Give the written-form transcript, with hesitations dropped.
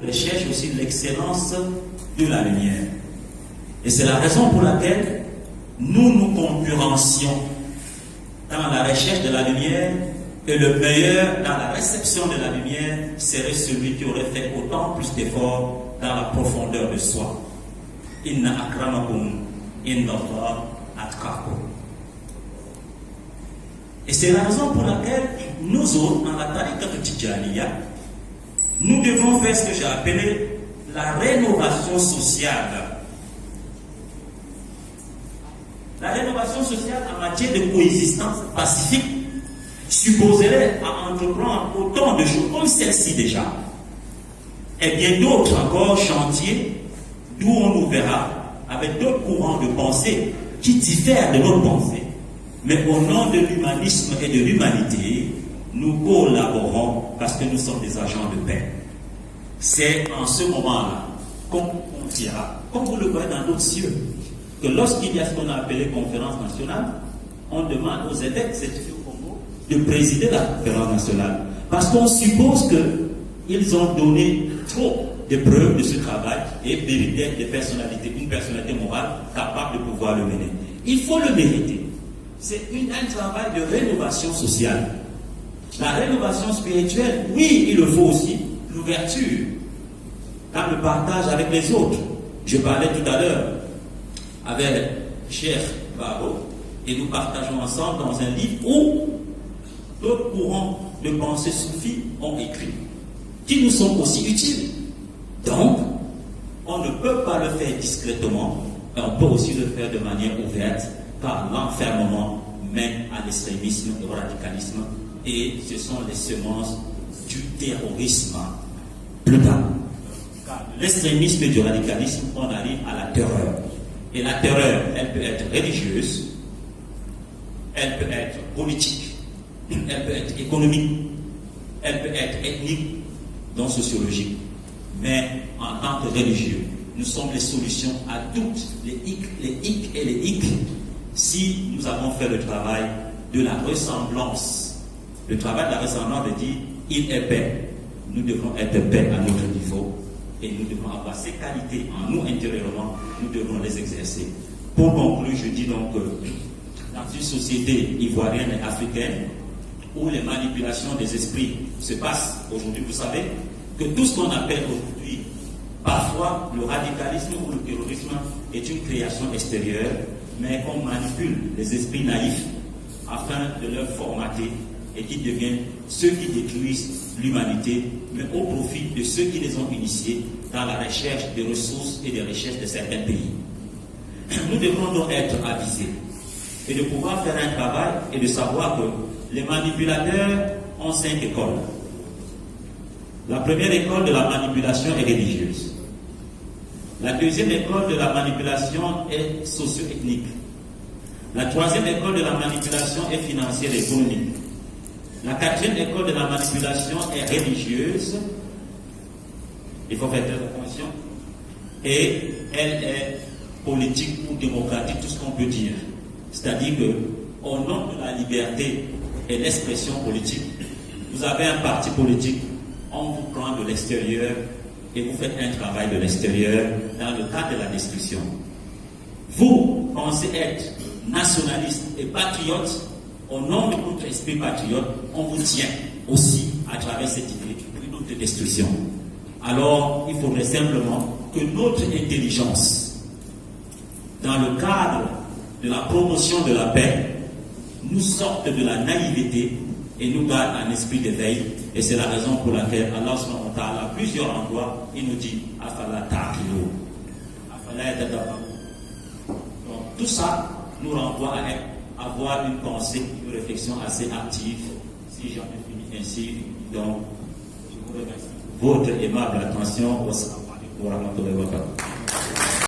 recherche aussi l'excellence de la lumière. Et c'est la raison pour laquelle nous concurrencions dans la recherche de la lumière, et le meilleur dans la réception de la lumière serait celui qui aurait fait autant plus d'efforts dans la profondeur de soi. Inna akramakum indallah atqakum. Et c'est la raison pour laquelle nous autres, dans la tariqa de Tidjaniya, nous devons faire ce que j'ai appelé la rénovation sociale. La rénovation sociale en matière de coexistence pacifique supposerait à entreprendre autant de choses comme celle-ci déjà, et bien d'autres encore chantiers d'où on nous verra avec d'autres courants de pensée qui diffèrent de notre pensée. Mais au nom de l'humanisme et de l'humanité, nous collaborons parce que nous sommes des agents de paix. C'est en ce moment-là qu'on dira, comme vous le voyez dans d'autres cieux, que lorsqu'il y a ce qu'on a appelé conférence nationale, on demande aux évêques certifiés au Congo de présider la conférence nationale. Parce qu'on suppose qu'ils ont donné trop de preuves de ce travail et méritaient des personnalités, une personnalité morale capable de pouvoir le mener. Il faut le mériter. C'est un travail de rénovation sociale. La rénovation spirituelle, oui, il le faut aussi. L'ouverture dans le partage avec les autres. Je parlais tout à l'heure avec Cheikh Baro et nous partageons ensemble dans un livre où d'autres courants de pensée soufis ont écrit, qui nous sont aussi utiles. Donc, on ne peut pas le faire discrètement, mais on peut aussi le faire de manière ouverte, car l'enfermement mène à l'extrémisme et au radicalisme, et ce sont les semences du terrorisme plus tard. Car de l'extrémisme et du radicalisme, on arrive à la terreur. Et la terreur, elle peut être religieuse, elle peut être politique, elle peut être économique, elle peut être ethnique, donc sociologique. Mais en tant que religieux, nous sommes les solutions à toutes les hic et les hic si nous avons fait le travail de la ressemblance. Le travail de la ressemblance veut dire il est paix. Nous devons être paix à notre niveau et nous devons avoir ces qualités en nous intérieurement, nous devons les exercer. Pour conclure, je dis donc que dans une société ivoirienne et africaine où les manipulations des esprits se passent aujourd'hui, vous savez que tout ce qu'on appelle aujourd'hui, parfois le radicalisme ou le terrorisme est une création extérieure, mais on manipule les esprits naïfs afin de leur formater et qui deviennent ceux qui détruisent l'humanité, mais au profit de ceux qui les ont initiés dans la recherche des ressources et des richesses de certains pays. Nous devons donc être avisés et de pouvoir faire un travail et de savoir que les manipulateurs ont 5 écoles. La première école de la manipulation est religieuse. La deuxième école de la manipulation est socio-ethnique. La troisième école de la manipulation est financière et économique. La quatrième école de la manipulation est religieuse. Il faut faire attention. Et elle est politique ou démocratique, tout ce qu'on peut dire. C'est-à-dire que, au nom de la liberté et l'expression politique, vous avez un parti politique, on vous prend de l'extérieur et vous faites un travail de l'extérieur dans le cadre de la destruction. Vous pensez être nationaliste et patriote, au nom de votre esprit patriote, on vous tient aussi à travers cette idée de destruction. Alors, il faudrait simplement que notre intelligence, dans le cadre de la promotion de la paix, nous sorte de la naïveté et nous garde un esprit d'éveil. Et c'est la raison pour laquelle Allah subhanahu wa ta'ala, à plusieurs endroits, il nous dit Afala ta'qilu, Afala yatadabbaru. Donc tout ça nous renvoie à avoir une pensée, une réflexion assez active. Si j'en ai fini ainsi, donc je vous remercie. Votre aimable attention. Wassalamu alaikum wa rahmatullahi wa barakatuh.